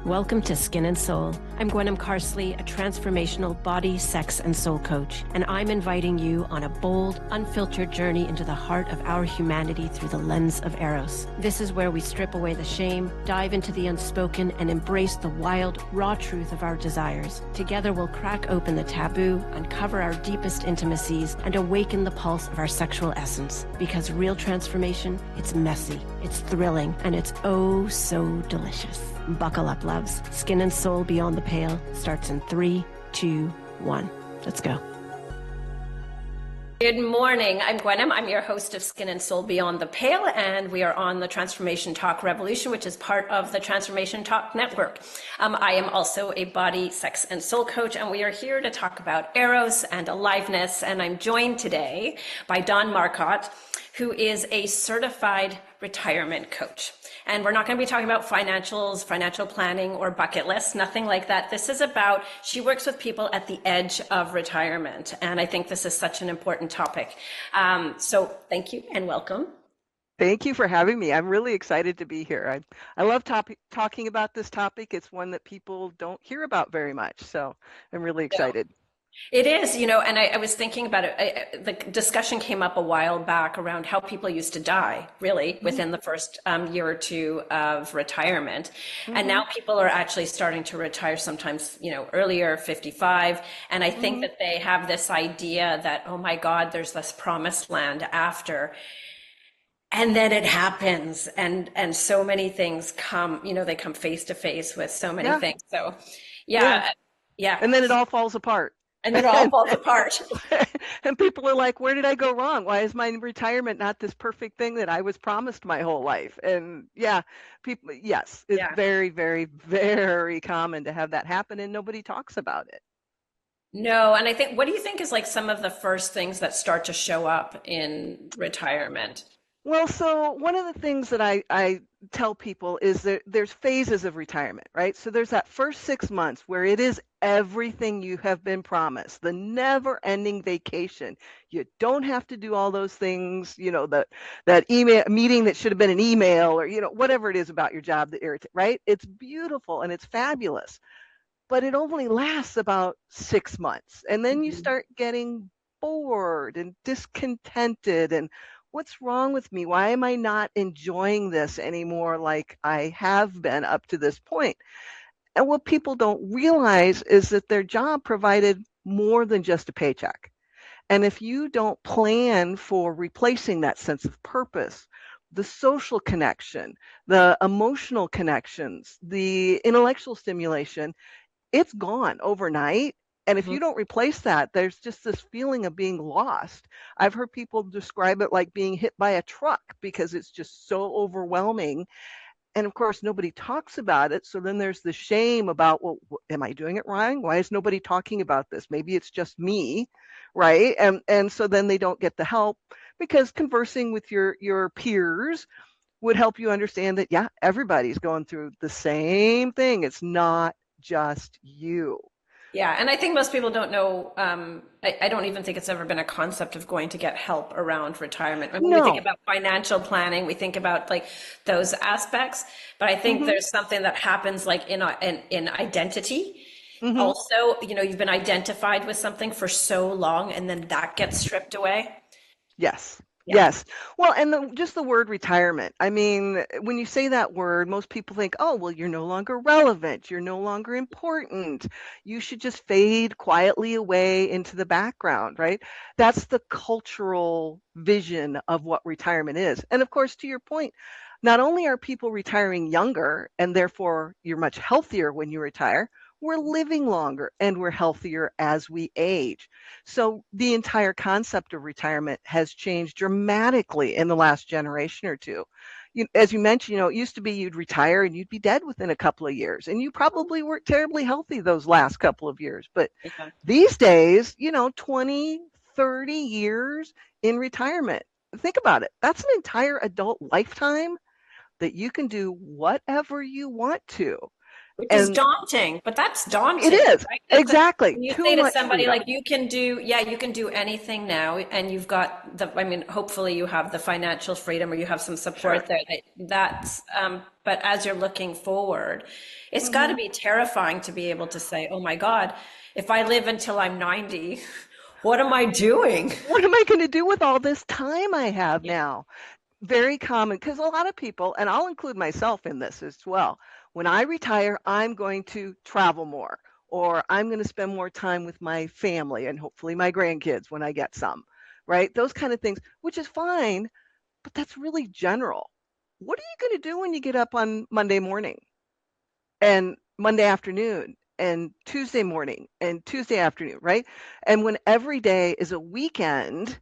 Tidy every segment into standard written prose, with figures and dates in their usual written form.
Welcome to Skin and Soul. I'm Gwenm Carsley, a transformational body, sex, and soul coach, and I'm inviting you on a bold, unfiltered journey into the heart of our humanity through the lens of Eros. This is where we strip away the shame, dive into the unspoken, and embrace the wild, raw truth of our desires. Together, we'll crack open the taboo, uncover our deepest intimacies, and awaken the pulse of our sexual essence. Because real transformation, it's messy, it's thrilling, and it's oh so delicious. Buckle up, loves. Skin and Soul Beyond the Pale starts in 3, 2, 1. Let's go. Good morning. I'm Gwenm. I'm your host of Skin and Soul Beyond the Pale, and we are on the Transformation Talk Revolution, which is part of the Transformation Talk Network. I am also a body, sex, and soul coach, and we are here to talk about Eros and aliveness, and I'm joined today by Dawn Marcotte, who is a certified retirement coach. And we're not going to be talking about financials, financial planning, or bucket lists, nothing like that. This is about, she works with people at the edge of retirement. And I think this is such an important topic. So thank you and welcome. Thank you for having me. I'm really excited to be here. I love talking about this topic. It's one that people don't hear about very much. So I'm really excited. It is, and I was thinking about it. The discussion came up a while back around how people used to die, really, within the first year or two of retirement. And now people are actually starting to retire sometimes, earlier, 55. And I think that they have this idea that, oh my God, there's this promised land after. And then it happens. And so many things come, they come face to face with so many things. So, yeah. And then it all falls apart. And then it all falls apart. And people are like, where did I go wrong? Why is my retirement not this perfect thing that I was promised my whole life? And it's very, very, very common to have that happen, and nobody talks about it. No, and I think, what do you think is like some of the first things that start to show up in retirement? Well, so one of the things that I tell people is that there's phases of retirement, right? So there's that first 6 months where it is everything you have been promised, the never-ending vacation. You don't have to do all those things, that email meeting that should have been an email, or whatever it is about your job that irritates, right? It's beautiful and it's fabulous, but it only lasts about 6 months, and then you start getting bored and discontented and what's wrong with me? Why am I not enjoying this anymore like I have been up to this point? And what people don't realize is that their job provided more than just a paycheck. And if you don't plan for replacing that sense of purpose, the social connection, the emotional connections, the intellectual stimulation, it's gone overnight. And if you don't replace that, there's just this feeling of being lost. I've heard people describe it like being hit by a truck because it's just so overwhelming. And of course, nobody talks about it. So then there's the shame about, well, am I doing it wrong? Why is nobody talking about this? Maybe it's just me, right? And so then they don't get the help, because conversing with your peers would help you understand that, yeah, everybody's going through the same thing. It's not just you. Yeah, and I think most people don't know, I don't even think it's ever been a concept of going to get help around retirement. I mean, we think about financial planning, we think about like those aspects, but I think there's something that happens like in identity. Also, you've been identified with something for so long and then that gets stripped away. Yes. Yeah. Yes. Well, and just the word retirement. I mean, when you say that word, most people think, oh, well, you're no longer relevant. You're no longer important. You should just fade quietly away into the background, right? That's the cultural vision of what retirement is. And of course, to your point, not only are people retiring younger, and therefore you're much healthier when you retire, we're living longer and we're healthier as we age. So the entire concept of retirement has changed dramatically in the last generation or two. As you mentioned, it used to be you'd retire and you'd be dead within a couple of years, and you probably weren't terribly healthy those last couple of years. But these days, 20, 30 years in retirement. Think about it. That's an entire adult lifetime that you can do whatever you want to. Which is And daunting, but that's it daunting, is, right? That's like exactly, when you too say to much somebody freedom. like you can do, yeah, you can do anything now, and you've got the, I mean, hopefully you have the financial freedom or you have some Sure. support there that's but as you're looking forward, it's got to Hmm. be terrifying to be able to say, oh my God, if I live until I'm 90, what am I doing? What am I going to do with all this time I have Yeah. now? Very common, because a lot of people, and I'll include myself in this as well, when I retire, I'm going to travel more, or I'm going to spend more time with my family and hopefully my grandkids when I get some, right? Those kind of things, which is fine, but that's really general. What are you going to do when you get up on Monday morning and Monday afternoon and Tuesday morning and Tuesday afternoon, right? And when every day is a weekend,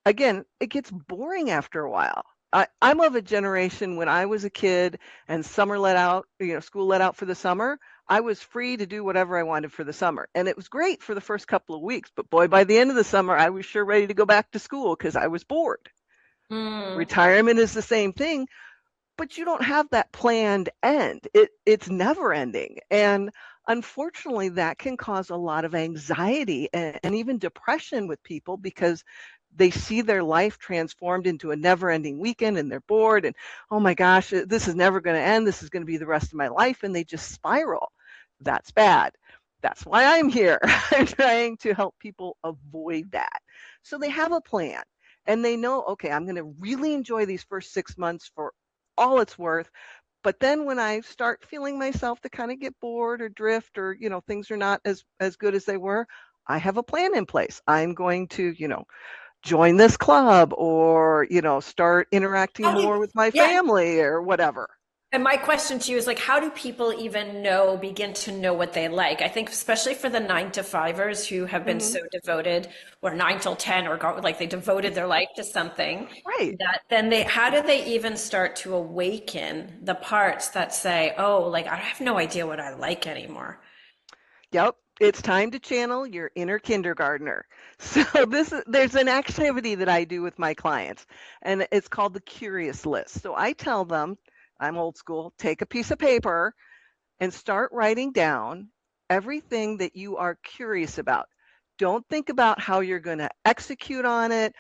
again, it gets boring after a while. I'm of a generation when I was a kid and summer let out, school let out for the summer. I was free to do whatever I wanted for the summer. And it was great for the first couple of weeks. But boy, by the end of the summer, I was sure ready to go back to school because I was bored. Mm. Retirement is the same thing, but you don't have that planned end. It's never ending. And unfortunately, that can cause a lot of anxiety and even depression with people because they see their life transformed into a never ending weekend and they're bored and, oh my gosh, this is never going to end. This is going to be the rest of my life. And they just spiral. That's bad. That's why I'm here. I'm trying to help people avoid that. So they have a plan and they know, okay, I'm going to really enjoy these first 6 months for all it's worth. But then when I start feeling myself to kind of get bored or drift or, things are not as good as they were, I have a plan in place. I'm going to, join this club or, start interacting How do, more with my yeah, family or whatever. and my question to you is like, how do people even begin to know what they like? I think especially for the 9 to 5ers who have been Hmm. so devoted, or 9 till 10, or like they devoted their life to something, Right. that then how do they even start to awaken the parts that say, oh, like I have no idea what I like anymore? Yep. It's time to channel your inner kindergartner. So there's an activity that I do with my clients and it's called the curious list. So I tell them, I'm old school, take a piece of paper and start writing down everything that you are curious about. Don't think about how you're going to execute on it.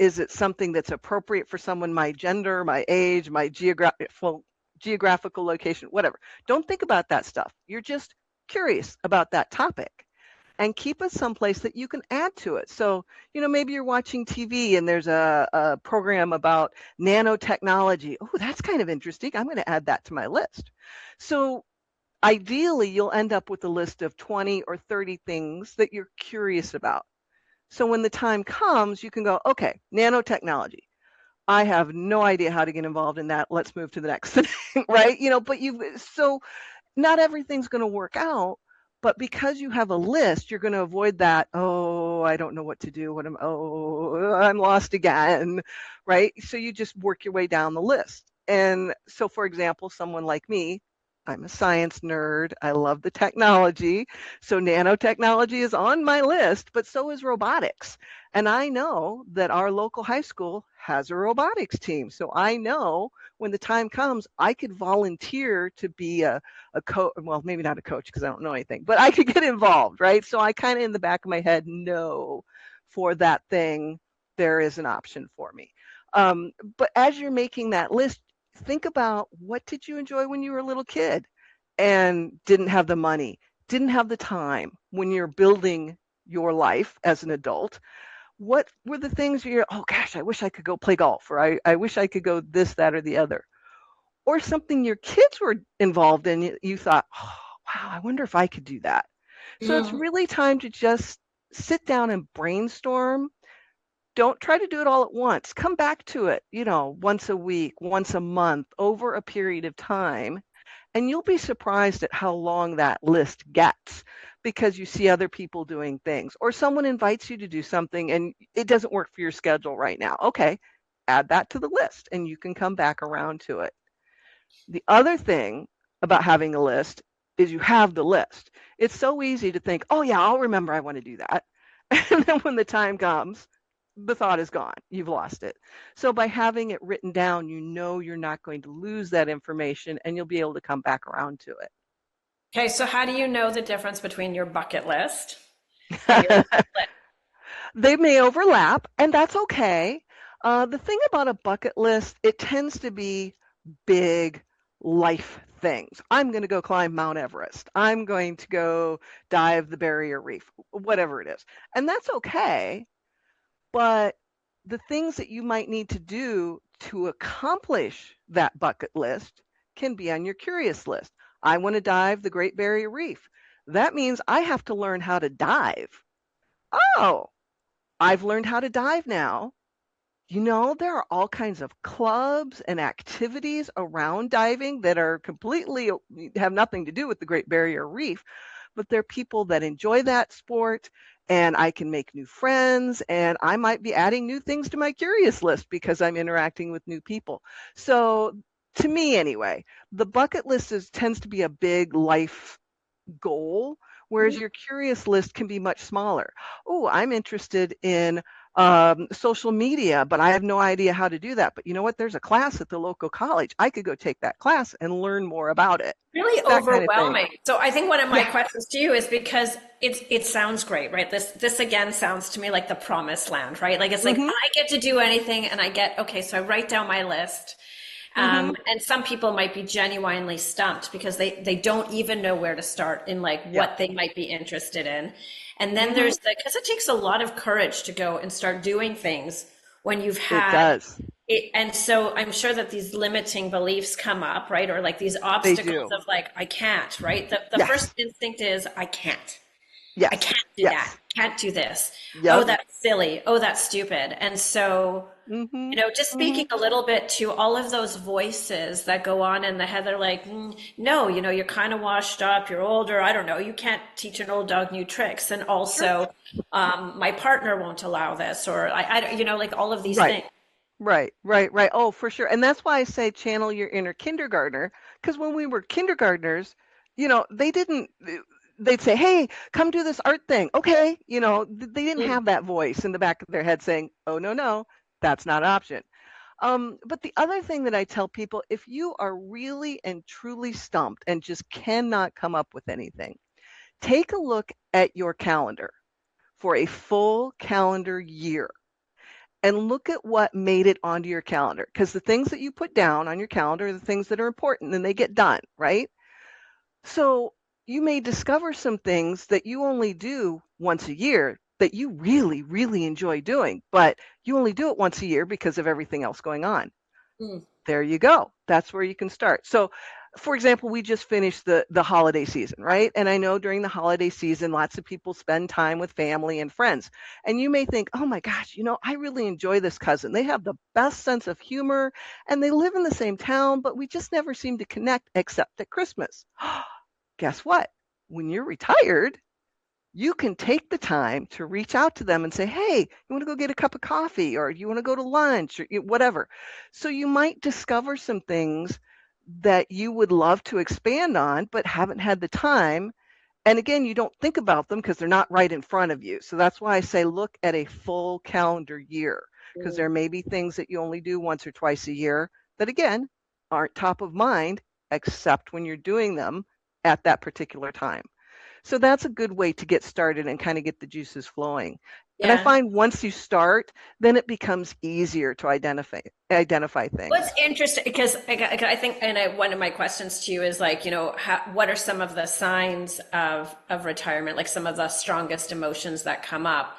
Is it something that's appropriate for someone my gender, my age, my geographical location, whatever. Don't think about that stuff. You're just curious about that topic and keep it someplace that you can add to it. So, maybe you're watching TV and there's a program about nanotechnology. Oh, that's kind of interesting. I'm going to add that to my list. So ideally, you'll end up with a list of 20 or 30 things that you're curious about. So when the time comes, you can go, okay, nanotechnology. I have no idea how to get involved in that. Let's move to the next thing, right? But so not everything's going to work out, but because you have a list, you're going to avoid that. Oh, I don't know what to do. I'm lost again, right? So you just work your way down the list. And so, for example, someone like me, I'm a science nerd. I love the technology. So nanotechnology is on my list, but so is robotics. And I know that our local high school has a robotics team. So I know when the time comes, I could volunteer to be a coach, well, maybe not a coach because I don't know anything, but I could get involved, right? So I kind of in the back of my head know for that thing, there is an option for me. But as you're making that list, think about what did you enjoy when you were a little kid and didn't have the money, didn't have the time when you're building your life as an adult. What were the things you're, oh gosh, I wish I could go play golf, or I wish I could go this, that, or the other, or something your kids were involved in, you thought, oh, wow, I wonder if I could do that. So it's Mm. really time to just sit down and brainstorm. Don't try to do it all at once. Come back to it, once a week, once a month, over a period of time. And you'll be surprised at how long that list gets because you see other people doing things, or someone invites you to do something and it doesn't work for your schedule right now. Okay, add that to the list and you can come back around to it. The other thing about having a list is you have the list. It's so easy to think, oh, yeah, I'll remember I want to do that. And then when the time comes, the thought is gone. You've lost it. So by having it written down, you're not going to lose that information and you'll be able to come back around to it. Okay, so how do you know the difference between your bucket list and your list? They may overlap, and that's okay. The thing about a bucket list, it tends to be big life things. I'm going to go climb Mount Everest. I'm going to go dive the barrier reef, whatever it is. And that's okay. But the things that you might need to do to accomplish that bucket list can be on your curious list. I want to dive the Great Barrier Reef. That means I have to learn how to dive. Oh, I've learned how to dive now. There are all kinds of clubs and activities around diving that are completely have nothing to do with the Great Barrier Reef, but there are people that enjoy that sport, and I can make new friends, and I might be adding new things to my curious list because I'm interacting with new people. So to me anyway, the bucket list tends to be a big life goal, whereas your curious list can be much smaller. Oh, I'm interested in social media, but I have no idea how to do that. But you know what? There's a class at the local college. I could go take that class and learn more about it. Really That kind of thing. overwhelming. So I think one of my Yeah. questions to you is because it sounds great, right? This again sounds to me like the promised land, right? Like it's like Mm-hmm. I get to do anything and I get okay, so I write down my list. Mm-hmm. And some people might be genuinely stumped because they don't even know where to start in like Yeah. what they might be interested in. And then Mm-hmm. there's because it takes a lot of courage to go and start doing things when you've It had does. it, and so I'm sure that these limiting beliefs come up, right? Or like these They obstacles do. of like, I can't, right? The first Yes. instinct is, I can't. I Yes. can't do that. Yes. Can't do this. Oh, Yep. that's silly. Oh, that's stupid. And so, Mm-hmm. just Mm-hmm. speaking a little bit to all of those voices that go on in the head, they're like, no, you're kind of washed up. You're older. I don't know. You can't teach an old dog new tricks. And Sure. also, my partner won't allow this, or like all of these Right. things. Right, right, right. Oh, for sure. And that's why I say channel your inner kindergartner, because when we were kindergartners, they didn't, they'd say, hey, come do this art thing. Okay. They didn't Mm, have that voice in the back of their head saying, oh, no, no, that's not an option. But the other thing that I tell people, if you are really and truly stumped and just cannot come up with anything, take a look at your calendar for a full calendar year and look at what made it onto your calendar. Because the things that you put down on your calendar are the things that are important and they get done, right? So you may discover some things that you only do once a year that you really, really enjoy doing, but you only do it once a year because of everything else going on. mm. There you go. That's where you can start. So, for example, we just finished the holiday season, right? And I know during the holiday season, lots of people spend time with family and friends. And you may think, oh my gosh, I really enjoy this cousin. They have the best sense of humor and they live in the same town, but we just never seem to connect except at Christmas. Guess what? When you're retired, you can take the time to reach out to them and say, hey, you want to go get a cup of coffee or you want to go to lunch or whatever. So you might discover some things that you would love to expand on, but haven't had the time. And again, you don't think about them because they're not right in front of you. So that's why I say look at a full calendar year, because there may be things that you only do once or twice a year that, again, aren't top of mind, except when you're doing them at that particular time. So that's a good way to get started and kind of get the juices flowing. And I Yeah. find once you start, then it becomes easier to identify What's things. interesting because I think, and one of my questions to you is like, what are some of the signs of retirement, like some of the strongest emotions that come up,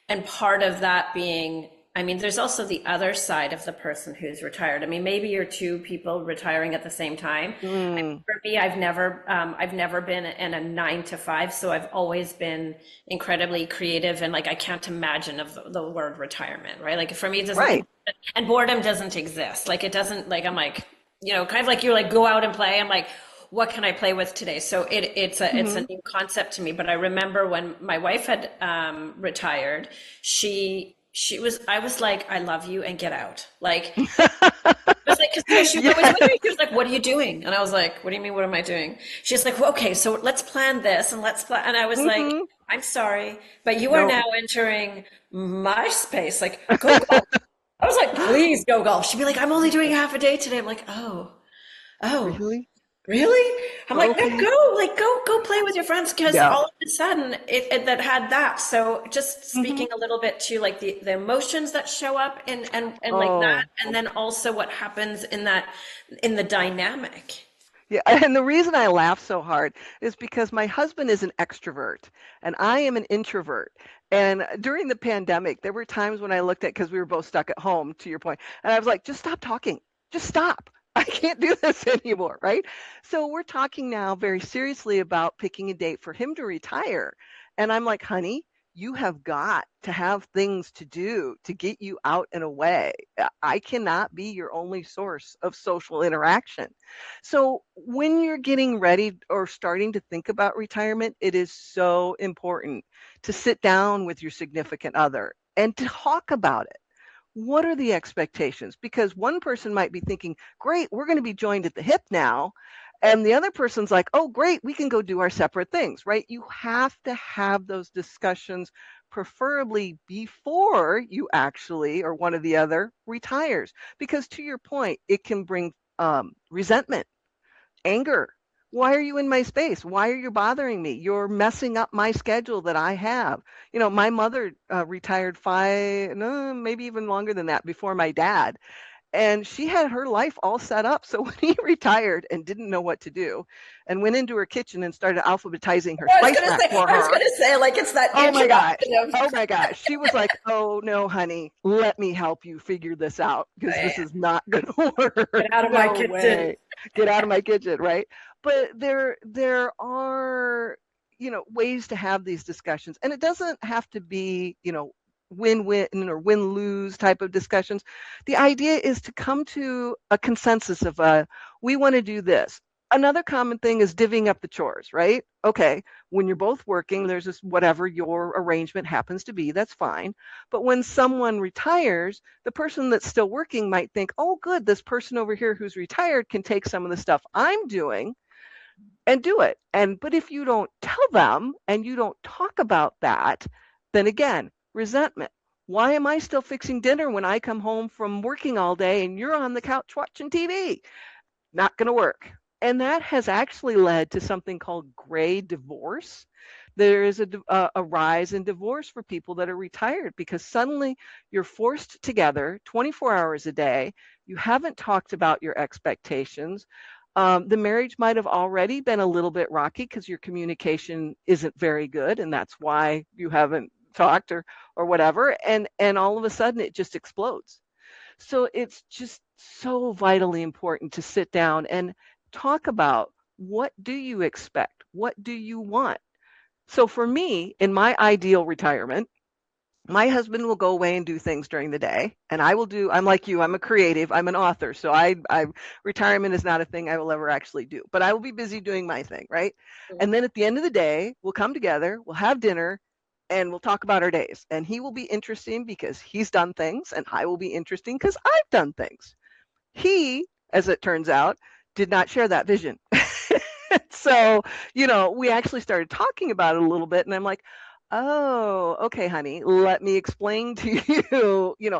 and part of that being, I mean, there's also the other side of the person who's retired. I mean, maybe you're two people retiring at the same time. Mm, For me, I've never been in a 9 to 5, so I've always been incredibly creative and like I can't imagine of the word retirement, right? Like for me, it doesn't, right. and boredom doesn't exist. Like it doesn't, like I'm like, kind of like you're like go out and play. I'm like, what can I play with today? So it's a Hmm. new concept to me. But I remember when my wife had retired, she was I was like, I love you and get out. Like I was like, because she was always with Yes. me. She was like, "What are you doing?" And I was like, "What do you mean? What am I doing?" She's like, well, "Okay, so let's plan this and let's plan." And I was like, Hmm. "I'm sorry, but you are No. now entering my space. Like, go golf." I was like, "Please go golf." She'd be like, "I'm only doing half a day today." I'm like, "Oh, oh, Really? Really? I'm like, no, Okay. go play with your friends, because Yeah. all of a sudden it that had that. So just Hmm. speaking a little bit to like the emotions that show up and like that, Oh, and then also what happens in that in the dynamic. yeah. And the reason I laugh so hard is because my husband is an extrovert and I am an introvert. And during the pandemic, there were times when I looked at, because we were both stuck at home, to your point, and I was like, just stop talking. Just stop. I can't do this anymore. Right. So we're talking now very seriously about picking a date for him to retire. And I'm like, honey, you have got to have things to do to get you out and away. I cannot be your only source of social interaction. So when you're getting ready or starting to think about retirement, it is so important to sit down with your significant other and to talk about it. What are the expectations? Because one person might be thinking, great, we're going to be joined at the hip now. And the other person's like, oh, great, we can go do our separate things, right? You have to have those discussions, preferably before you actually, or one or the other, retires. Because to your point, it can bring resentment, anger. Why are you in my space? Why are you bothering me? You're messing up my schedule that I have. You know, my mother retired five, no, maybe even longer than that, before my dad. And she had her life all set up. So when he retired and didn't know what to do and went into her kitchen and started alphabetizing her spice rack for I was her, gonna say, like it's that oh my gosh. introduction of Oh my gosh. She was like, oh no, honey, let me help you figure this out because this is not going to get work. out of my No kitchen. way. Get out of my kitchen, right? But there are, ways to have these discussions. And it doesn't have to be, win-win or win-lose type of discussions. The idea is to come to a consensus of we want to do this. Another common thing is divvying up the chores, right? Okay, when you're both working, there's this whatever your arrangement happens to be, that's fine. But when someone retires, the person that's still working might think, oh, good, this person over here who's retired can take some of the stuff I'm doing and do it. But if you don't tell them and you don't talk about that, then again, resentment. Why am I still fixing dinner when I come home from working all day and you're on the couch watching TV? Not going to work. And that has actually led to something called gray divorce. There is a rise in divorce for people that are retired because suddenly you're forced together 24 hours a day. You haven't talked about your expectations. The marriage might have already been a little bit rocky because your communication isn't very good, and that's why you haven't talked or whatever. And all of a sudden it just explodes. So it's just so vitally important to sit down and talk about, what do you expect? What do you want? So for me, in my ideal retirement, my husband will go away and do things during the day, and I'm like you, I'm a creative, I'm an author. So I retirement is not a thing I will ever actually do, but I will be busy doing my thing, right? And then at the end of the day, we'll come together, we'll have dinner, and we'll talk about our days. And he will be interesting because he's done things, and I will be interesting because I've done things. He, as it turns out, did not share that vision. So, we actually started talking about it a little bit, and I'm like, oh, okay, honey, let me explain to you,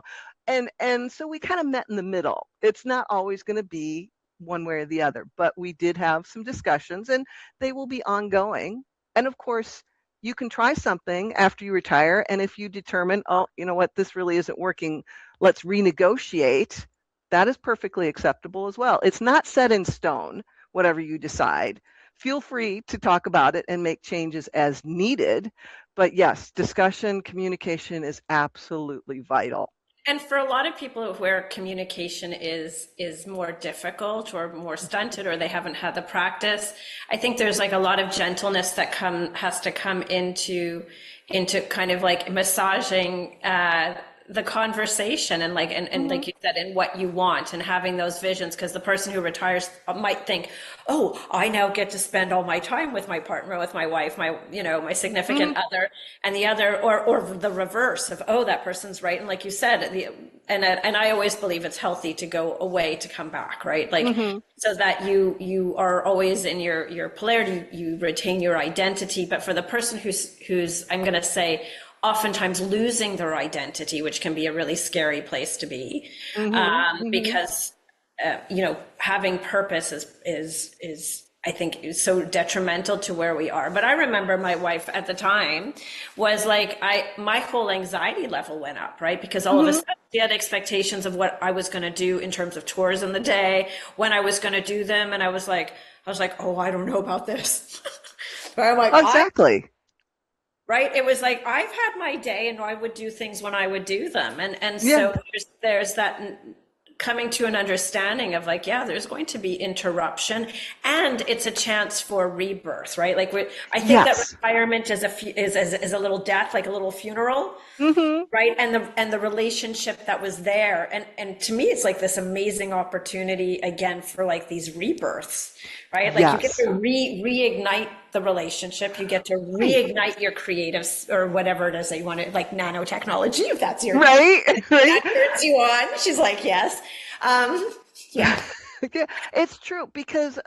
and so we kind of met in the middle. It's not always going to be one way or the other, but we did have some discussions, and they will be ongoing. And of course, you can try something after you retire, and if you determine, oh, you know what, this really isn't working, let's renegotiate. That is perfectly acceptable as well. It's not set in stone, whatever you decide. Feel free to talk about it and make changes as needed. But yes, discussion, communication is absolutely vital. And for a lot of people where communication is more difficult or more stunted, or they haven't had the practice, I think there's like a lot of gentleness that has to come into kind of like massaging the conversation, and and Mm-hmm. like you said, and what you want, and having those visions, because the person who retires might think, oh, I now get to spend all my time with my partner, with my wife, my Mm-hmm. significant other, and the other, or the reverse of, oh, that person's right. And like you said, and I always believe it's healthy to go away to come back, right? Like, Mm-hmm. so that you are always in your polarity, you retain your identity. But for the person who's I'm going to say oftentimes losing their identity, which can be a really scary place to be, Mm-hmm. Mm-hmm. because having purpose is I think is so detrimental to where we are. But I remember my wife at the time was like, my whole anxiety level went up, right? Because all of a Hmm. sudden she had expectations of what I was going to do in terms of chores in the day, when I was going to do them. And I was like, oh, I don't know about this. But I'm like, Exactly. right. It was like, I've had my day and I would do things when I would do them. And Yeah. so there's that coming to an understanding of like, yeah, there's going to be interruption and it's a chance for rebirth, right? Like I think that Yes. retirement is a little death, like a little funeral, Hmm. right? And the relationship that was there, and to me it's like this amazing opportunity again for like these rebirths, right? Like you get Yes. to reignite the relationship, you get to Right. reignite your creatives or whatever it is that you want to, like nanotechnology, if that's your, Right. Right. that turns you on. She's like, yes. Yeah. Yeah, it's true because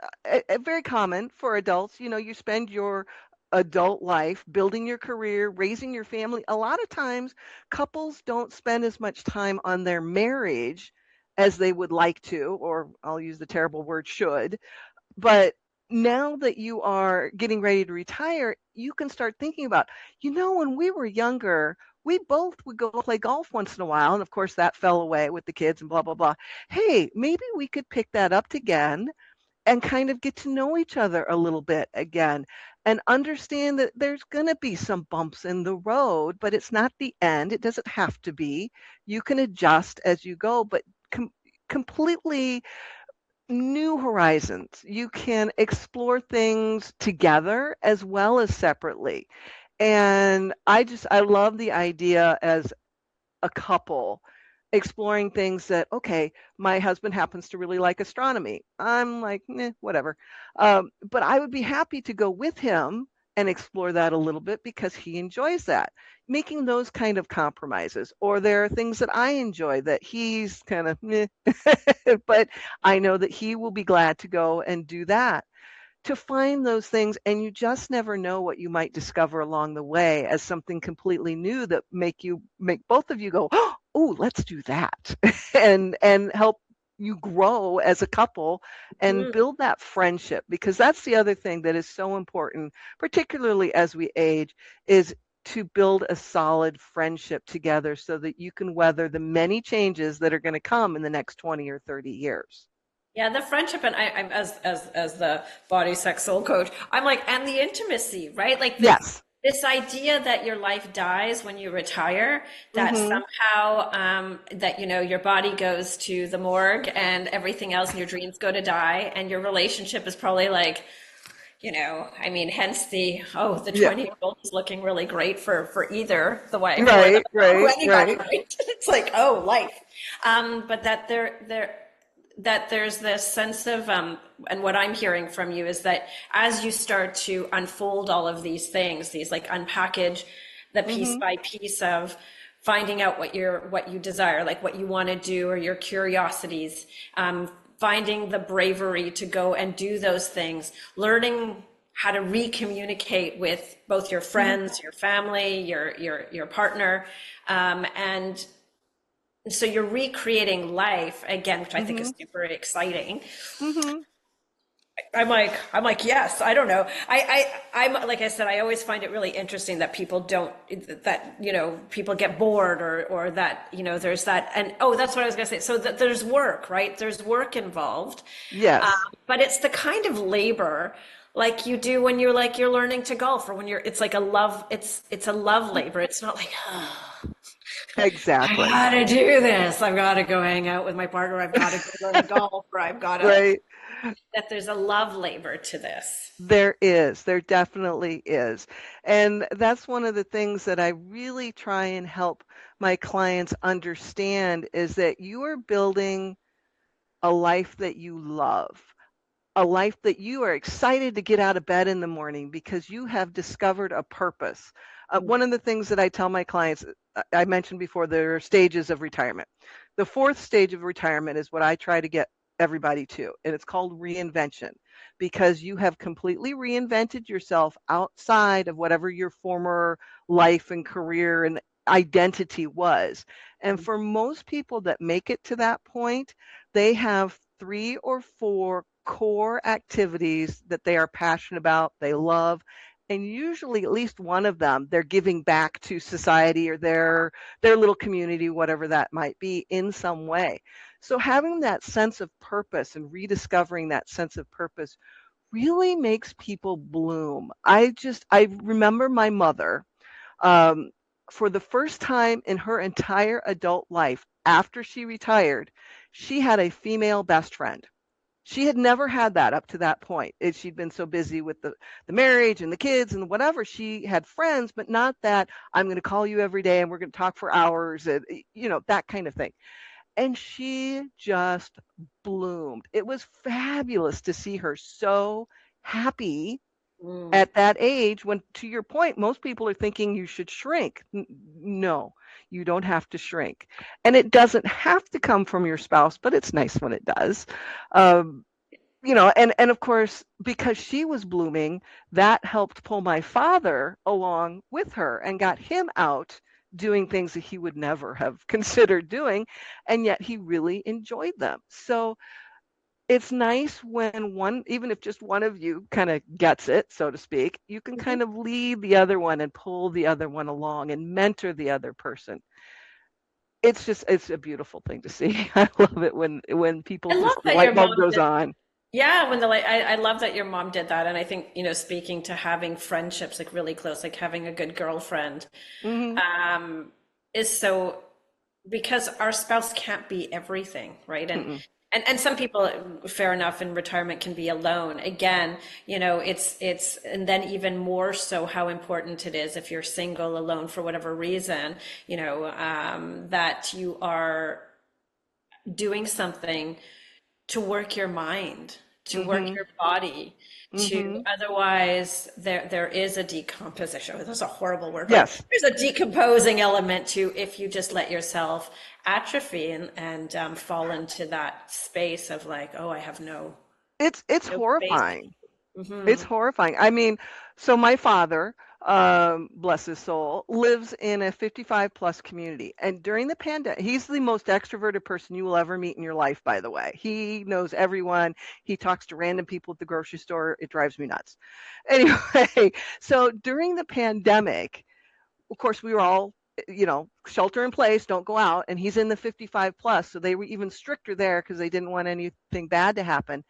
very common for adults, you spend your adult life building your career, raising your family. A lot of times, couples don't spend as much time on their marriage as they would like to, or I'll use the terrible word should. But now that you are getting ready to retire, you can start thinking about, when we were younger, we both would go play golf once in a while. And of course, that fell away with the kids and blah, blah, blah. Hey, maybe we could pick that up again and kind of get to know each other a little bit again and understand that there's going to be some bumps in the road, but it's not the end. It doesn't have to be. You can adjust as you go, but completely new horizons. You can explore things together as well as separately. And I love the idea as a couple exploring things that, okay, my husband happens to really like astronomy. I'm like, whatever. But I would be happy to go with him and explore that a little bit because he enjoys that. Making those kind of compromises. Or there are things that I enjoy that he's kind of, but I know that he will be glad to go and do that, to find those things. And you just never know what you might discover along the way as something completely new that make both of you go, oh, let's do that. and help you grow as a couple and Mhm. build that friendship, because that's the other thing that is so important, particularly as we age, is to build a solid friendship together so that you can weather the many changes that are going to come in the next 20 or 30 years. Yeah, the friendship, and I'm as the body sex soul coach, I'm like, and the intimacy, right? Like Yes. this idea that your life dies when you retire, that Hmm. somehow that your body goes to the morgue and everything else and your dreams go to die, and your relationship is probably like, I mean, hence the Yeah. 20-year-old is looking really great for either the wife or Right, or right, anybody, right. right? It's like, oh, life. But that there's this sense of and what I'm hearing from you is that as you start to unfold all of these things, these like unpackage the piece Hmm. by piece of finding out what you desire, like what you want to do, or your curiosities, finding the bravery to go and do those things, learning how to recommunicate with both your Hmm. friends, your family, your partner, and so you're recreating life again, which I think is Hmm. super exciting. Hmm. I'm like, yes, I don't know. I'm like I said, I always find it really interesting that people don't, that, people get bored or that, there's that. And oh, that's what I was going to say. So that there's work, right? There's work involved. Yes. But it's the kind of labor like you do when you're learning to golf, or when it's like it's a love labor. It's not like, oh, I Exactly. gotta do this. I've got to go hang out with my partner. I've got to go learn golf, or I've got to, Right. that there's a love labor to this. There is. There definitely is. And that's one of the things that I really try and help my clients understand, is that you are building a life that you love, a life that you are excited to get out of bed in the morning because you have discovered a purpose. One of the things that I tell my clients, I mentioned before, there are stages of retirement. The fourth stage of retirement is what I try to get everybody to, and it's called reinvention, because you have completely reinvented yourself outside of whatever your former life and career and identity was. And for most people that make it to that point, they have 3 or 4 core activities that they are passionate about, they love, and usually at least one of them they're giving back to society or their little community, whatever that might be, in some way. So having that sense of purpose and rediscovering that sense of purpose really makes people bloom. I remember my mother, um, for the first time in her entire adult life, after she retired, she had a female best friend. She had never had that up to that point. She'd been so busy with the marriage and the kids and whatever. She had friends, but not that I'm going to call you every day and we're going to talk for hours, and, that kind of thing. And she just bloomed. It was fabulous to see her so happy Mm. at that age when, to your point, most people are thinking you should shrink. No, you don't have to shrink. And it doesn't have to come from your spouse, but it's nice when it does. Um, and of course, because she was blooming, that helped pull my father along with her and got him out doing things that he would never have considered doing, and yet he really enjoyed them. So it's nice when one, even if just one of you kind of gets it, so to speak, you can Mhm. kind of lead the other one and pull the other one along and mentor the other person. It's a beautiful thing to see. I love it when people I love just, the that light your bulb mom goes did. on. Yeah, when the like, I love that your mom did that, and I think speaking to having friendships like really close, like having a good girlfriend, Hmm. um, is so because our spouse can't be everything, right? And Mm-mm. and some people, fair enough, in retirement can be alone. Again, it's and then even more so how important it is if you're single, alone for whatever reason, that you are doing something to work your mind, to work Hmm. your body, to Hmm. otherwise there is a decomposition. That's a horrible word, but Yes. there's a decomposing element to if you just let yourself atrophy and fall into that space of like, oh, I have It's no space. horrifying. It's Hmm. horrifying. I mean, so my father, bless his soul, lives in a 55 plus community. And during the pandemic, he's the most extroverted person you will ever meet in your life, by the way. He knows everyone. He talks to random people at the grocery store. It drives me nuts. Anyway, so during the pandemic, of course, we were all, shelter in place, don't go out. And he's in the 55 plus. So they were even stricter there because they didn't want anything bad to happen.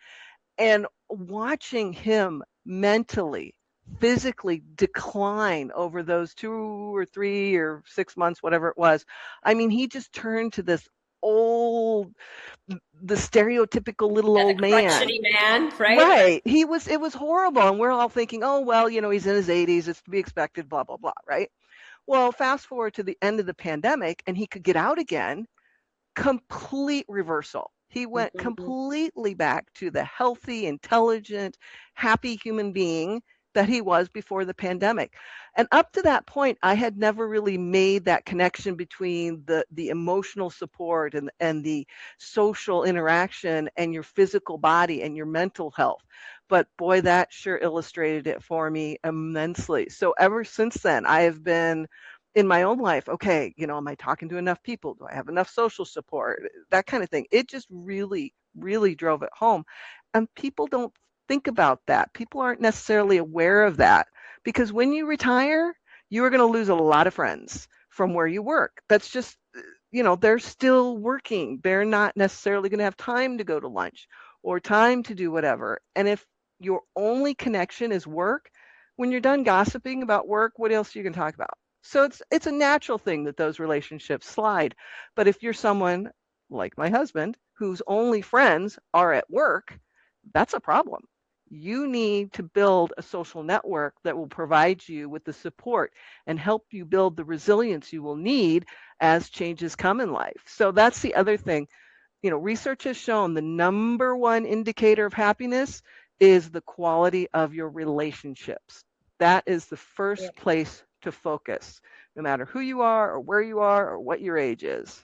And watching him mentally, physically decline over those 2 or 3 or 6 months, whatever it was. I mean, he just turned to this old, the stereotypical little Yeah, the old man. crotchety man, right? Right. It was horrible. And we're all thinking, oh, well, he's in his 80s. It's to be expected, blah, blah, blah. Right. Well, fast forward to the end of the pandemic and he could get out again. Complete reversal. He went Mhm. completely back to the healthy, intelligent, happy human being that he was before the pandemic. And up to that point, I had never really made that connection between the emotional support and the social interaction and your physical body and your mental health. But boy, that sure illustrated it for me immensely. So ever since then, I have been in my own life, okay, am I talking to enough people? Do I have enough social support? That kind of thing. It just really, really drove it home. And people don't think about that. People aren't necessarily aware of that because when you retire, you are going to lose a lot of friends from where you work. That's just, they're still working. They're not necessarily going to have time to go to lunch or time to do whatever. And if your only connection is work, when you're done gossiping about work, what else are you going to talk about? So it's a natural thing that those relationships slide. But if you're someone like my husband whose only friends are at work, that's a problem. You need to build a social network that will provide you with the support and help you build the resilience you will need as changes come in life. So that's the other thing. Research has shown the number one indicator of happiness is the quality of your relationships. That is the Yeah. first place to focus, no matter who you are or where you are or what your age is.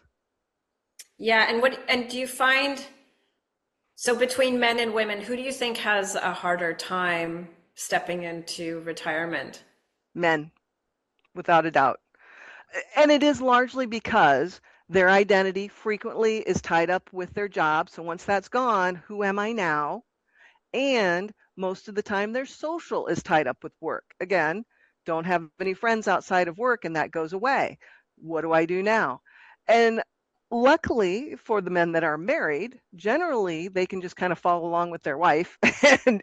Yeah, and do you find so between men and women, who do you think has a harder time stepping into retirement? Men, without a doubt. And it is largely because Their identity frequently is tied up with their job. So once that's gone, who am I now? And most of the time, their social is tied up with work. Again, don't have any friends outside of work, and that goes away. What do I do now? And luckily for the men that are married, generally they can just kind of follow along with their wife, and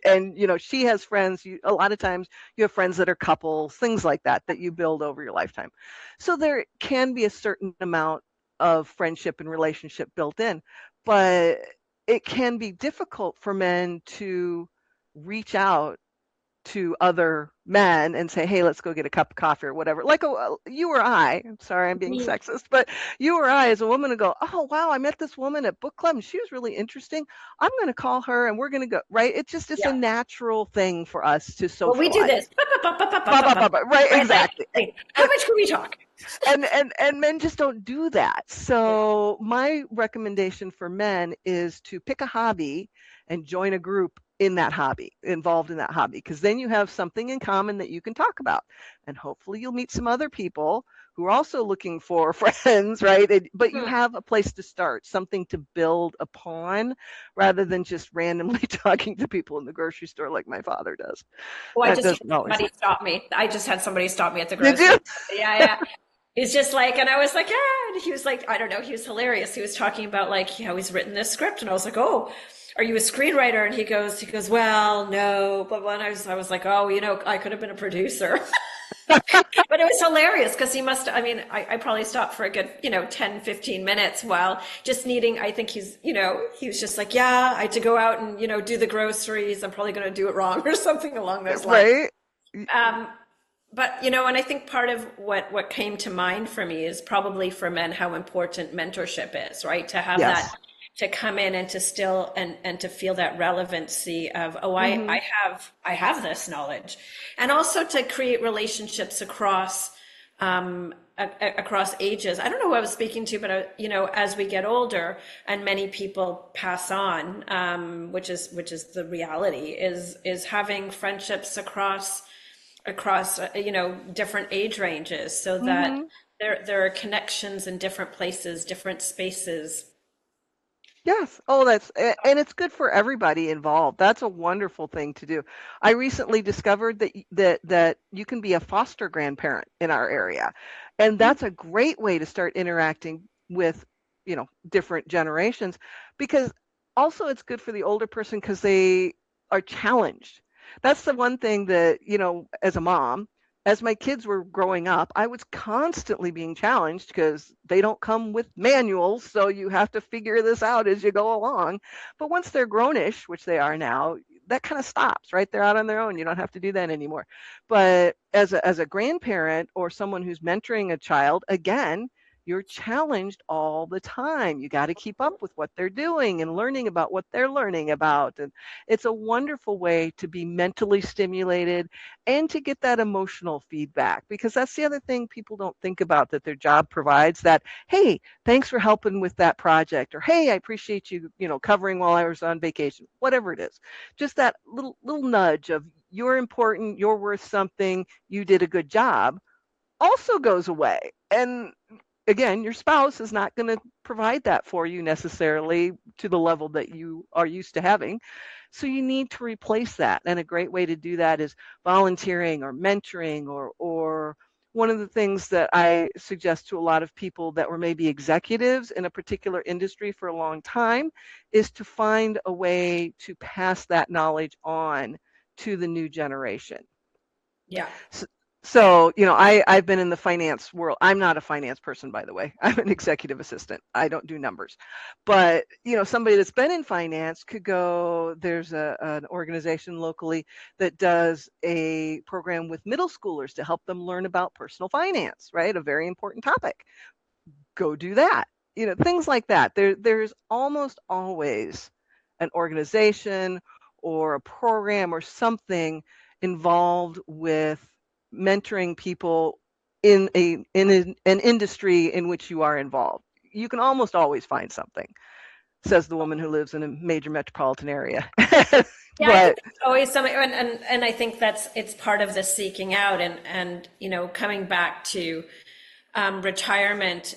she has friends. A lot of times you have friends that are couples, things like that you build over your lifetime. So there can be a certain amount of friendship and relationship built in, but it can be difficult for men to reach out to other men and say, hey, let's go get a cup of coffee or whatever. Like you or I'm sorry, I'm being sexist, but you or I as a woman to go, oh, wow, I met this woman at book club and she was really interesting. I'm going to call her and we're going to go, right? It's a natural thing for us to socialize. Well, we do this. Right, exactly. How much can we talk? And men just don't do that. So my recommendation for men is to pick a hobby and join a group involved in that hobby, because then you have something in common that you can talk about, and hopefully you'll meet some other people who are also looking for friends, right? But you have a place to start, something to build upon, rather than just randomly talking to people in the grocery store like my father does. Well, I just had somebody stop me at the grocery store. Yeah. He's just like, and I was like, yeah. And he was like, I don't know, he was hilarious. He was talking about like how he's written this script, and I was like, oh, are you a screenwriter? And he goes, well, no. But when I was like, oh, I could have been a producer. But it was hilarious because he must, I probably stopped for a good, 10, 15 minutes while just needing, I think he was just like, yeah, I had to go out and, do the groceries. I'm probably going to do it wrong or something along those lines. Right. But, and I think part of what came to mind for me is probably for men, how important mentorship is, right? To have that, to come in and to still, and to feel that relevancy of, I have this knowledge, and also to create relationships across ages. I don't know who I was speaking to, but as we get older and many people pass on, which is the reality, is having friendships across different age ranges, so that there are connections in different places, different spaces. Yes. Oh, and it's good for everybody involved. That's a wonderful thing to do. I recently discovered that you can be a foster grandparent in our area, and that's a great way to start interacting with, different generations, because also it's good for the older person because they are challenged. That's the one thing that, as a mom, as my kids were growing up, I was constantly being challenged because they don't come with manuals. So you have to figure this out as you go along. But once they're grownish, which they are now, that kind of stops, right? They're out on their own. You don't have to do that anymore. But as a grandparent or someone who's mentoring a child, again, you're challenged all the time. You got to keep up with what they're doing and learning about what they're learning about. And it's a wonderful way to be mentally stimulated and to get that emotional feedback, because that's the other thing people don't think about, that their job provides, that, hey, thanks for helping with that project, or hey, I appreciate you, covering while I was on vacation, whatever it is. Just that little nudge of, you're important, you're worth something, you did a good job, also goes away. And again, your spouse is not going to provide that for you necessarily to the level that you are used to having. So you need to replace that. And a great way to do that is volunteering or mentoring, or one of the things that I suggest to a lot of people that were maybe executives in a particular industry for a long time is to find a way to pass that knowledge on to the new generation. Yeah. So, I've been in the finance world. I'm not a finance person, by the way. I'm an executive assistant. I don't do numbers. But, somebody that's been in finance could go, there's an organization locally that does a program with middle schoolers to help them learn about personal finance, right? A very important topic. Go do that. Things like that. There's almost always an organization or a program or something involved with mentoring people in an industry in which you are involved. You can almost always find something, says the woman who lives in a major metropolitan area. Yeah, I think it's always something, and I think it's part of the seeking out, and coming back to retirement.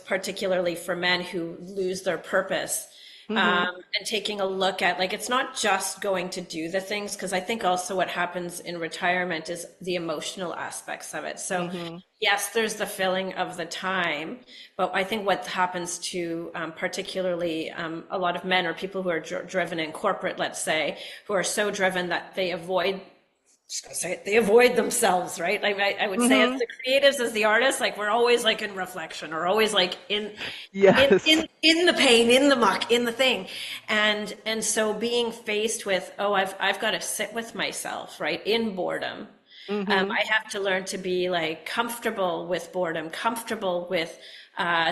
particularly for men who lose their purpose, Mm-hmm. and taking a look at, like, it's not just going to do the things, because I think also what happens in retirement is the emotional aspects of it. So Mm-hmm. yes, there's the filling of the time, but I think what happens to particularly a lot of men or people who are driven in corporate, let's say, who are so driven that they avoid, just gonna say it, they avoid themselves, right? Like I would say, as Mm-hmm. the creatives, as the artists, like we're always like in reflection, or always like Yes. in the pain, in the muck, in the thing. And so being faced with, oh, I've got to sit with myself, right? In boredom. Mm-hmm. I have to learn to be like comfortable with boredom, comfortable with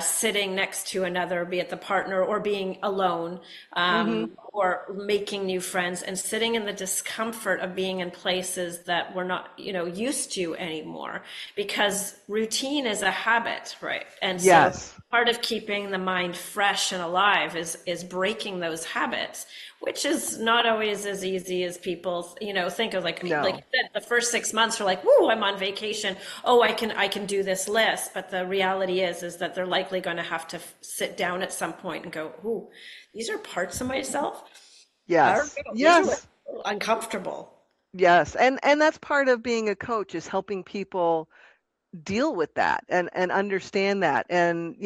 sitting next to another, be it the partner or being alone, Mm-hmm. or making new friends, and sitting in the discomfort of being in places that we're not, used to anymore, because routine is a habit, right? And so Yes. part of keeping the mind fresh and alive is breaking those habits, which is not always as easy as people think of. Like you No. said, the first 6 months are like, woo, I'm on vacation, oh, I can do this list. But the reality is that they're likely going to have to sit down at some point and go, ooh, these are parts of myself, I don't Yes. know, these are like Yes. uncomfortable. Yes. And that's part of being a coach, is helping people deal with that and understand that. And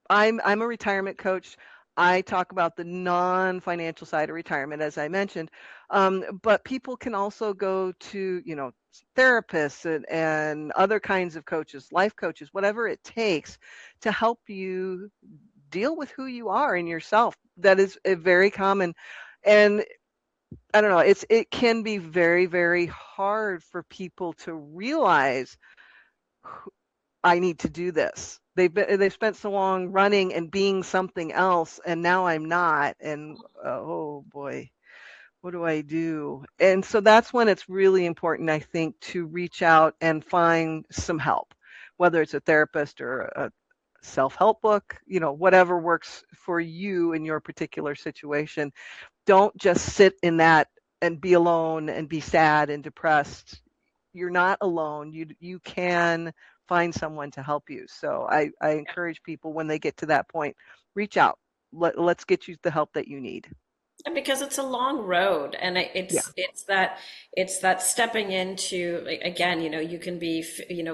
I'm a retirement coach. I talk about the non-financial side of retirement, as I mentioned. But people can also go to, therapists and other kinds of coaches, life coaches, whatever it takes to help you deal with who you are in yourself. That is a very common. And I don't know, it can be very, very hard for people to realize, I need to do this. They've spent so long running and being something else, and now I'm not. And oh boy, what do I do? And so that's when it's really important, I think, to reach out and find some help, whether it's a therapist or a self-help book, whatever works for you in your particular situation. Don't just sit in that and be alone and be sad and depressed. You're not alone. You can find someone to help you. So I encourage people, when they get to that point, reach out. Let's get you the help that you need. And because it's a long road, and Yeah. it's that stepping into, like, again, you can be,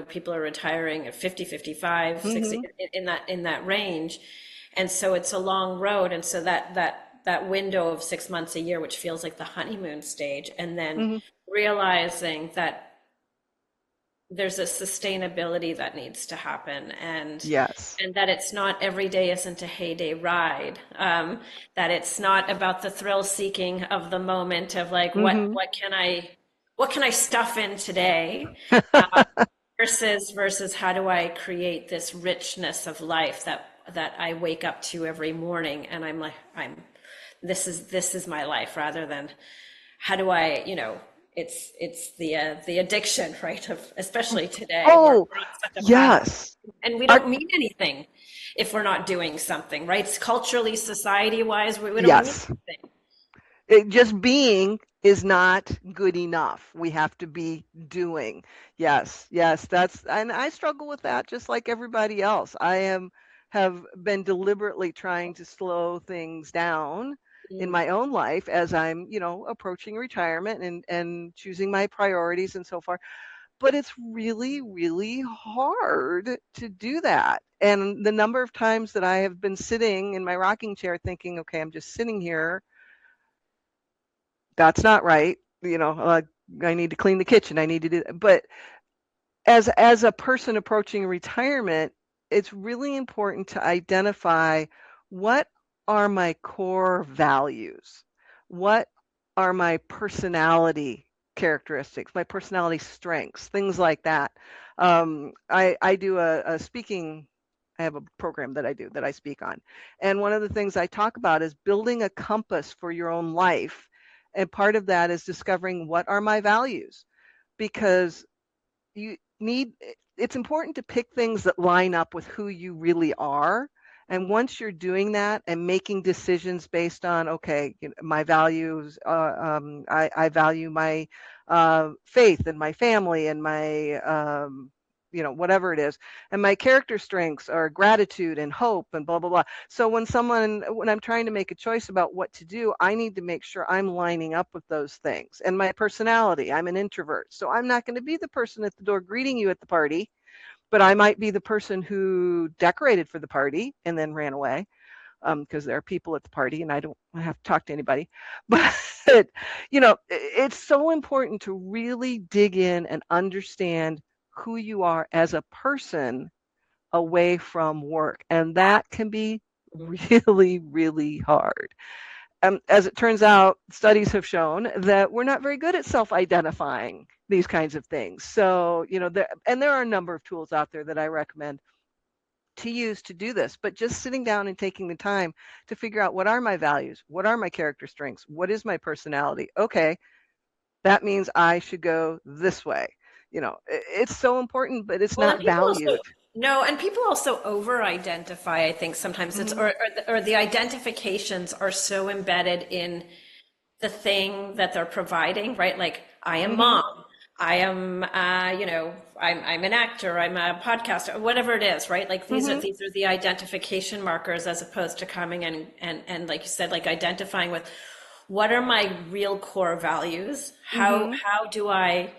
people are retiring at 50, 55, 60, Hmm. in that range. And so it's a long road. And so that window of 6 months, a year, which feels like the honeymoon stage, and then Hmm. realizing that there's a sustainability that needs to happen, and Yes. that it's not, every day isn't a heyday ride, that it's not about the thrill seeking of the moment of like, what Hmm. what can I what can I stuff in today, versus how do I create this richness of life that I wake up to every morning, and I'm like, this is my life, rather than how do I, it's the addiction, right? Of, especially today, Oh, we're on such a path, yes. and we Our, don't mean anything if we're not doing something, right? Culturally, society wise, we don't mean yes. anything. Just being is not good enough. We have to be doing. Yes, yes, and I struggle with that just like everybody else. Have been deliberately trying to slow things down in Mm. my own life as I'm, approaching retirement and choosing my priorities and so forth. But it's really, really hard to do that. And the number of times that I have been sitting in my rocking chair thinking, okay, I'm just sitting here, that's not right. I need to clean the kitchen. I need to do that. But as a person approaching retirement, it's really important to identify, what are my core values? What are my personality characteristics, my personality strengths, things like that. I do a speaking. I have a program that I do that I speak on. And one of the things I talk about is building a compass for your own life. And part of that is discovering, what are my values? Because you need it's important to pick things that line up with who you really are. And once you're doing that and making decisions based on, okay, my values, I value my faith and my family and my whatever it is. And my character strengths are gratitude and hope and blah, blah, blah. So when I'm trying to make a choice about what to do, I need to make sure I'm lining up with those things. And my personality, I'm an introvert. So I'm not going to be the person at the door greeting you at the party, but I might be the person who decorated for the party and then ran away, because there are people at the party and I don't have to talk to anybody. But, it's so important to really dig in and understand who you are as a person away from work. And that can be really, really hard. As it turns out, studies have shown that we're not very good at self-identifying these kinds of things. So, there are a number of tools out there that I recommend to use to do this, but just sitting down and taking the time to figure out, what are my values? What are my character strengths? What is my personality? Okay, that means I should go this way. It's so important, but it's not valued. No, and people also over-identify, I think sometimes it's, or the identifications are so embedded in the thing that they're providing, right? Like, I am mom, I am, I'm an actor, I'm a podcaster, whatever it is, right? Like these are the identification markers, as opposed to coming in and like you said, like identifying with, what are my real core values? How do I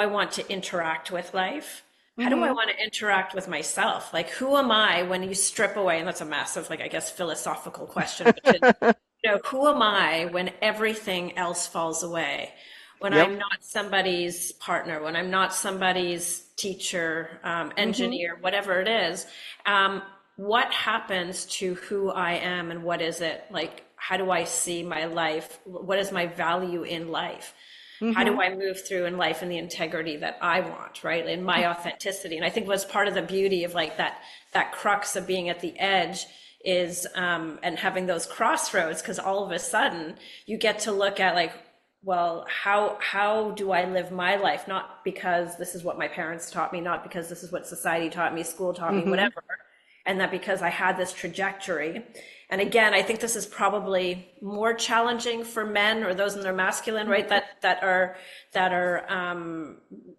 want to interact with life? How do I want to interact with myself? Like, who am I when you strip away? And that's a massive, like, I guess, philosophical question, which is, who am I when everything else falls away? When I'm not somebody's partner, when I'm not somebody's teacher, engineer, whatever it is, what happens to who I am, and what is it? Like, how do I see my life? What is my value in life? How do I move through in life in the integrity that I want, right? In my authenticity. And I think what's part of the beauty of like that crux of being at the edge is, and having those crossroads, because all of a sudden you get to look at like, well, how do I live my life? Not because this is what my parents taught me, not because this is what society taught me, school taught me, whatever. And that because I had this trajectory. And again, I think this is probably more challenging for men, or those in their masculine, right? That are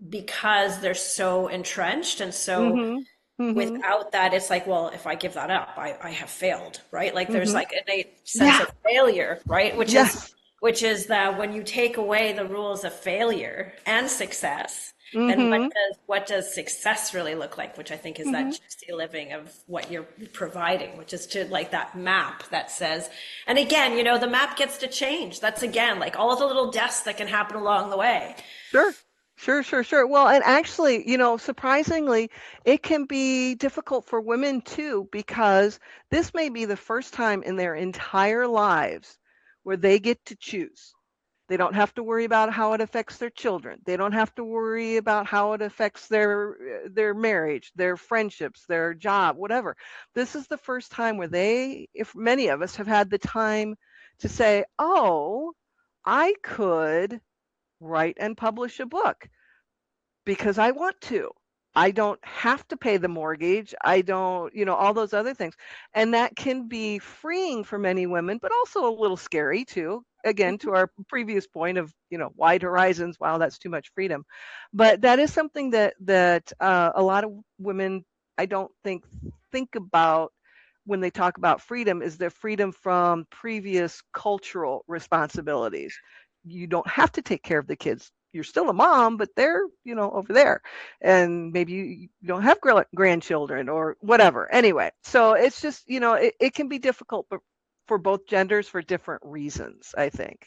because they're so entrenched. And so without that, it's like, well, if I give that up, I have failed, right? Like there's like an innate sense of failure, right? Which is that when you take away the rules of failure and success, then what does success really look like? Which I think is that juicy living of what you're providing, which is to like that map that says, and again, the map gets to change. That's again, like all of the little deaths that can happen along the way. Sure. Well, and actually, surprisingly, it can be difficult for women too, because this may be the first time in their entire lives where they get to choose. They don't have to worry about how it affects their children. They don't have to worry about how it affects their marriage, their friendships, their job, whatever. This is the first time where if many of us have had the time to say, oh, I could write and publish a book because I want to. I don't have to pay the mortgage. I don't, all those other things. And that can be freeing for many women, but also a little scary too. Again, to our previous point of, wide horizons. Wow, that's too much freedom. But that is something that a lot of women, I don't think about when they talk about freedom, is the freedom from previous cultural responsibilities. You don't have to take care of the kids. You're still a mom, but they're, over there. And maybe you don't have grandchildren or whatever. Anyway, so it's just, it can be difficult, but for both genders for different reasons, I think.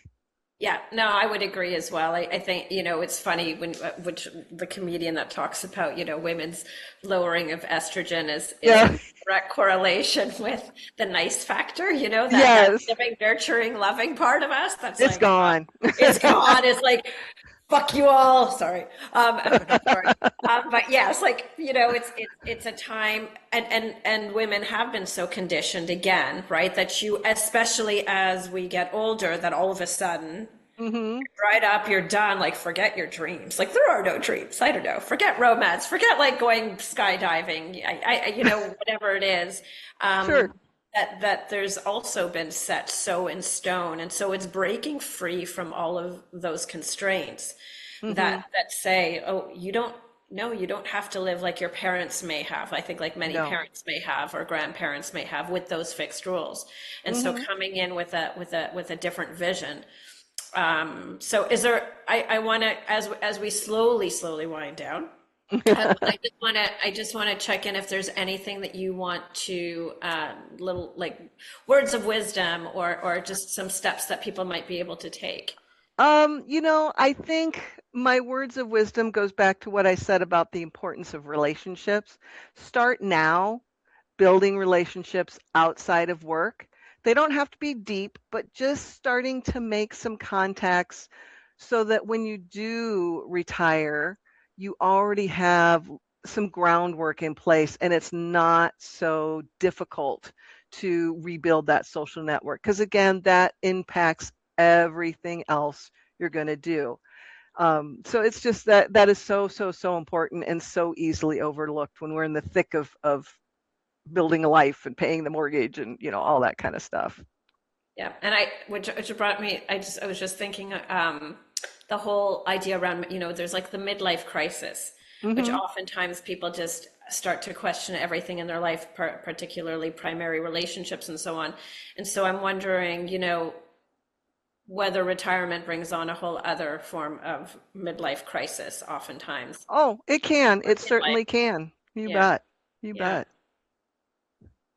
Yeah, no, I would agree as well. I think, it's funny which the comedian that talks about, women's lowering of estrogen is in direct correlation with the nice factor, that giving, nurturing, loving part of us. That's it's gone. It's gone. It's like, fuck you all. Sorry. But yeah, it's like, it's a time, and women have been so conditioned again, right? That you, especially as we get older, that all of a sudden, you're dried up, you're done, like forget your dreams. Like there are no dreams. I don't know. Forget romance. Forget like going skydiving. I whatever it is. Sure. That there's also been set so in stone. And so it's breaking free from all of those constraints that say, oh, you don't no, you don't have to live like your parents may have. I think like many No. parents may have or grandparents may have with those fixed rules. And so Hmm. coming in with a different vision. So is there, I want to, as we slowly wind down, I just want to check in if there's anything that you want to, little like words of wisdom or just some steps that people might be able to take. I think my words of wisdom goes back to what I said about the importance of relationships. Start now building relationships outside of work. They don't have to be deep, but just starting to make some contacts so that when you do retire, you already have some groundwork in place and it's not so difficult to rebuild that social network. Because again, that impacts everything else you're going to do. So it's just that is so important and so easily overlooked when we're in the thick of building a life and paying the mortgage and all that kind of stuff. Yeah, and which brought me, I was just thinking, the whole idea around, there's like the midlife crisis, which Hmm. oftentimes people just start to question everything in their life, particularly primary relationships and so on. And so I'm wondering, whether retirement brings on a whole other form of midlife crisis, oftentimes. Oh, it can. Or It midlife, certainly can. You yeah, bet. You yeah. bet.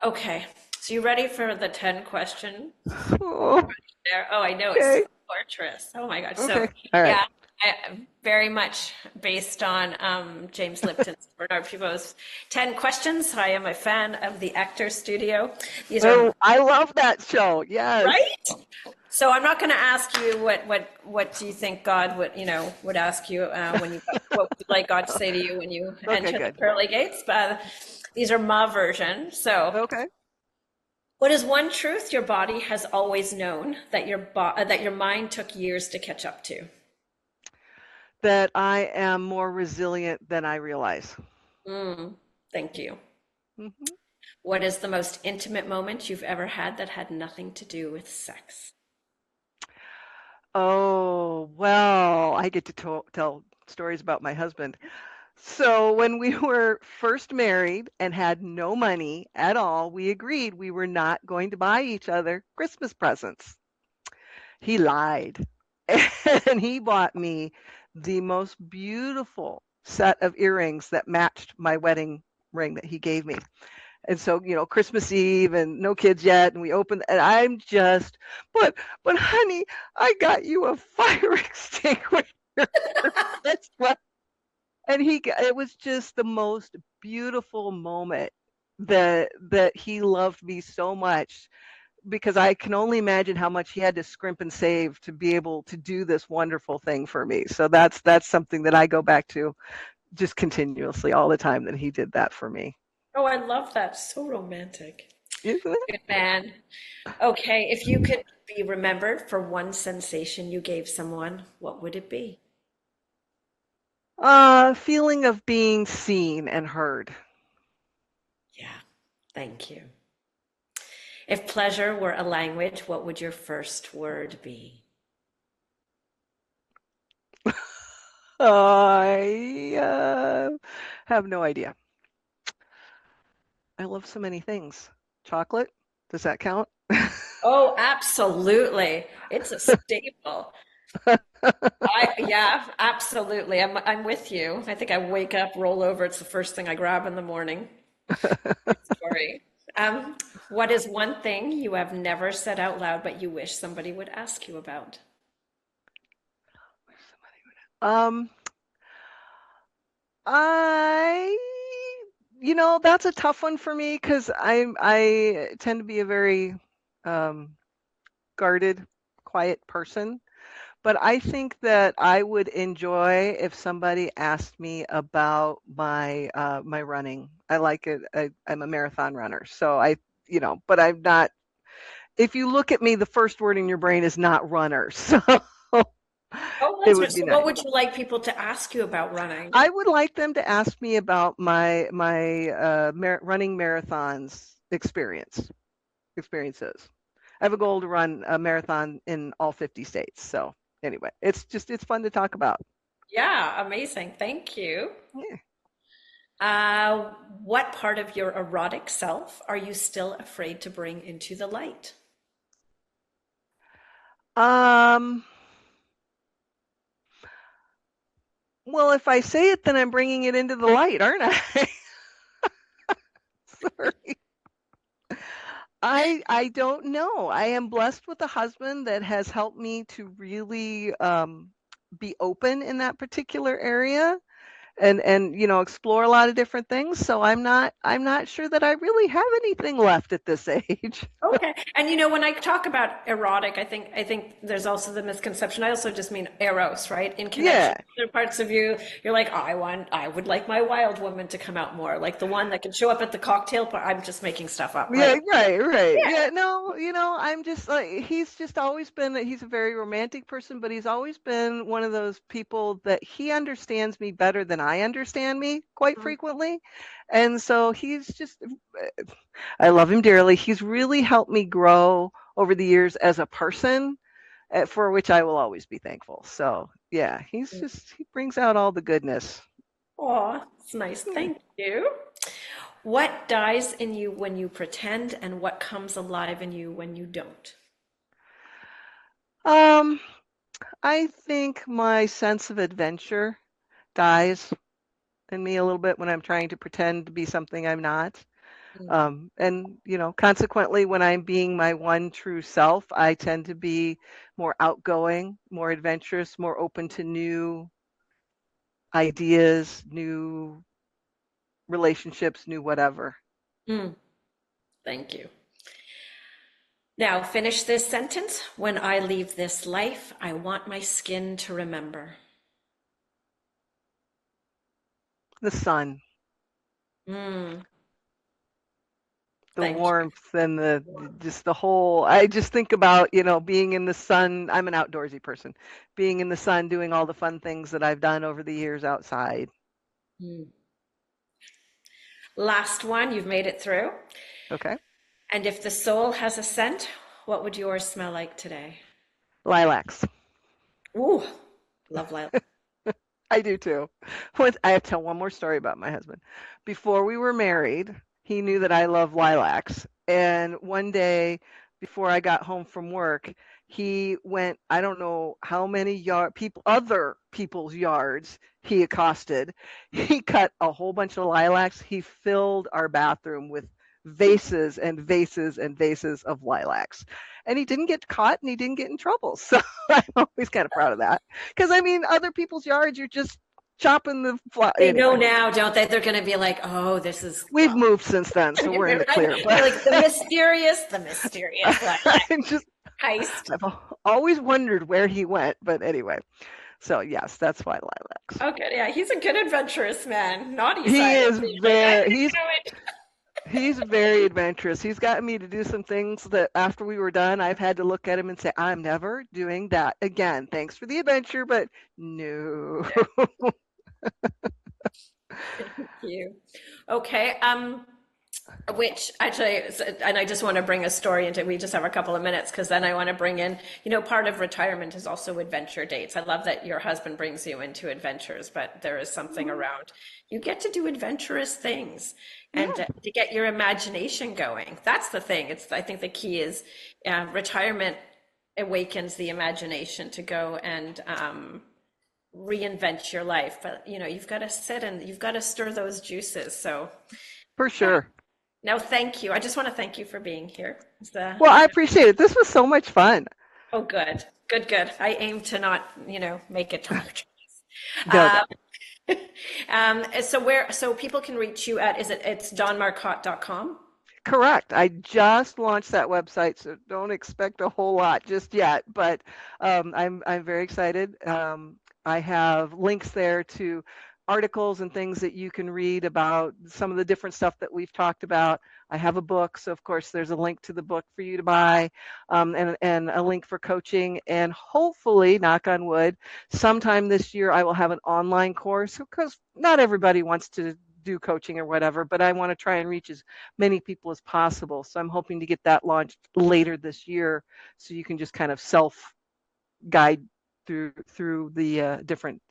Okay, so you ready for the 10 question Oh, there? Oh, I know it's so okay. torturous. Oh my gosh. So, Okay. All right. yeah, very much based on James Lipton's Bernard Pivot's 10 Questions. I am a fan of the Actor Studio. These are Oh, I love that show. Yes. right. So I'm not going to ask you what do you think God would ask you when you what would you like God to say to you when you Okay, enter the good. pearly gates. But these are my version. So Okay. what is one truth your body has always known that that your mind took years to catch up to? That I am more resilient than I realize. Mm, thank you. Hmm. What is the most intimate moment you've ever had that had nothing to do with sex? Oh, well, I get to tell stories about my husband. So when we were first married and had no money at all, we agreed we were not going to buy each other Christmas presents. He lied. And he bought me the most beautiful set of earrings that matched my wedding ring that he gave me. And so, Christmas Eve and no kids yet, and we opened, and I'm just, but honey, I got you a fire extinguisher. That's what, and it was just the most beautiful moment that he loved me so much because I can only imagine how much he had to scrimp and save to be able to do this wonderful thing for me. So that's something that I go back to just continuously all the time that he did that for me. Oh, I love that. So romantic. Isn't it? Good man. Okay, if you could be remembered for one sensation you gave someone, what would it be? Feeling of being seen and heard. Yeah, thank you. If pleasure were a language, what would your first word be? I have no idea. I love so many things. Chocolate, does that count? Oh, absolutely. It's a staple. Yeah, absolutely. I'm with you. I think I wake up, roll over. It's the first thing I grab in the morning. Story. What is one thing you have never said out loud but you wish somebody would ask you about? Um, I, that's a tough one for me because I tend to be a very um, guarded, quiet person. But I think that I would enjoy if somebody asked me about my running. I like it. I'm a marathon runner, so but I'm not. If you look at me, the first word in your brain is not runner, so Oh, it that's right. would be So what nice. would you like people to ask you about running? I would like them to ask me about my running marathons experiences. I have a goal to run a marathon in all 50 states. So anyway, it's fun to talk about. Yeah, amazing. Thank you. Yeah. What part of your erotic self are you still afraid to bring into the light? Um, well, if I say it, then I'm bringing it into the light, aren't I? Sorry. I don't know. I am blessed with a husband that has helped me to really be open in that particular area and explore a lot of different things. So I'm not sure that I really have anything left at this age. Okay. And when I talk about erotic, I think there's also the misconception. I also just mean eros, right? In connection Yeah. to other parts of you, you're like, I would like my wild woman to come out more, like the one that can show up at the cocktail party. I'm just making stuff up, Yeah, right? right, right. Yeah. Yeah, no, I'm just like he's just always been he's a very romantic person, but he's always been one of those people that he understands me better than I understand me quite frequently. And so he's just I love him dearly. He's really helped me grow over the years as a person, for which I will always be thankful. So, yeah, he brings out all the goodness. Oh, it's nice. Thank you. What dies in you when you pretend, and what comes alive in you when you don't? Um, I think my sense of adventure dies in me a little bit when I'm trying to pretend to be something I'm not. And consequently, when I'm being my one true self, I tend to be more outgoing, more adventurous, more open to new ideas, new relationships, new whatever. Mm, thank you. Now, finish this sentence. When I leave this life, I want my skin to remember. The sun, Mm, the thank you. warmth, and just the whole. I just think about being in the sun. I'm an outdoorsy person. Being in the sun, doing all the fun things that I've done over the years outside. Mm. Last one, you've made it through. Okay, And if the soul has a scent, what would yours smell like today? lilacs. Ooh, love lilac. I do too. I have to tell one more story about my husband. Before we were married, he knew that I love lilacs. And one day, before I got home from work, he went, I don't know how many other people's yards he accosted. He cut a whole bunch of lilacs. He filled our bathroom with vases and vases and vases of lilacs. And he didn't get caught and he didn't get in trouble. So I'm always kind of proud of that. Because I mean, other people's yards, you're just chopping the flower. They know Anyway, now, don't they? They're going to be like, oh, this is, we've well, moved since then, so we're in the clear. they're But like the mysterious lilac I'm just, heist. I've always wondered where he went. But anyway, so yes, that's why lilacs. Okay, yeah, he's a good adventurous man. Naughty He side of is me, like I very, didn't he's know it. he's very adventurous. He's gotten me to do some things that after we were done, I've had to look at him and say, I'm never doing that again. Thanks for the adventure, but no. Thank you. Okay, which actually, and I just want to bring a story into, we just have a couple of minutes because then I want to bring in, part of retirement is also adventure dates. I love that your husband brings you into adventures, but there is something around, you get to do adventurous things Yeah, and to get your imagination going. That's the thing. I think the key is retirement awakens the imagination to go and reinvent your life. But, you've got to sit and you've got to stir those juices. So, for yeah. sure. No, thank you. I just want to thank you for being here. Well, I appreciate it. This was so much fun. Oh, good, good, good. I aim to not, make it torturous. No, no. So people can reach you at, it's dawnmarcotte.com? Correct. I just launched that website, so don't expect a whole lot just yet. But I'm very excited. I have links there to articles and things that you can read about some of the different stuff that we've talked about. I have a book, so of course there's a link to the book for you to buy, and a link for coaching. And hopefully, knock on wood, sometime this year I will have an online course because not everybody wants to do coaching or whatever, but I want to try and reach as many people as possible. So I'm hoping to get that launched later this year, so you can just kind of self guide through the different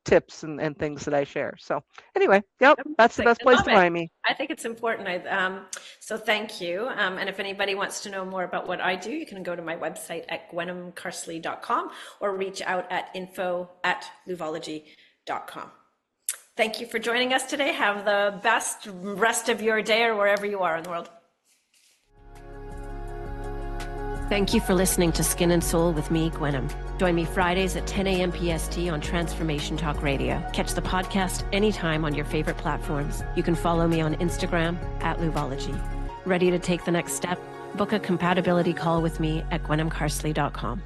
tips and things that I share. So anyway, yep, that's the best place to find me. I think it's important. So thank you. And if anybody wants to know more about what I do, you can go to my website at gwenmcarsley.com or reach out at info@luvology.com. Thank you for joining us today. Have the best rest of your day or wherever you are in the world. Thank you for listening to Skin and Soul with me, Gwenm. Join me Fridays at 10 a.m. PST on Transformation Talk Radio. Catch the podcast anytime on your favorite platforms. You can follow me on Instagram at Luvology. Ready to take the next step? Book a compatibility call with me at gwenmcarsley.com.